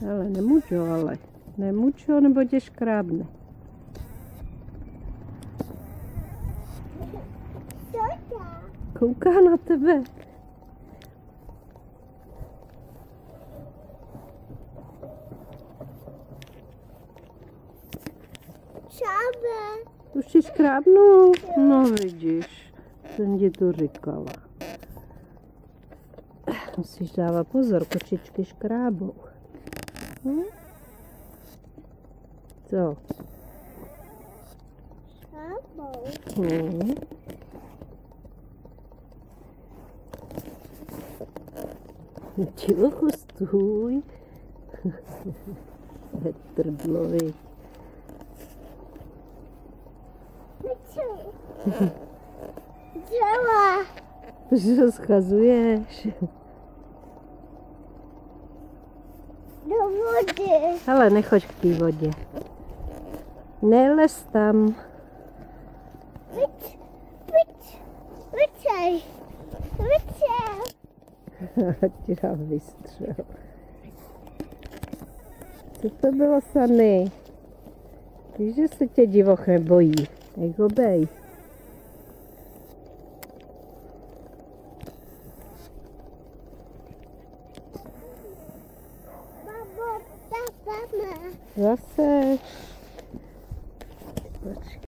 Ale nemůžu, ale. Nemůžu, nebo tě škrábne. Kouká na tebe. Šábe. Už ti škrábnu? No vidíš, jsem ti to říkala. Musíš dávat pozor, kočičky škrábou. Co? Šábou. Ticho, stůj. Trdlovi. Dělá. Proč to schazuješ? Do vody. Ale nechoď k té vodě. Nelez tam. Vyčej. Ti dám vystřel. Co to bylo, Sany? Víš, že se tě divoch nebojí. Jak ho bej. Babo, ta sama. Zase.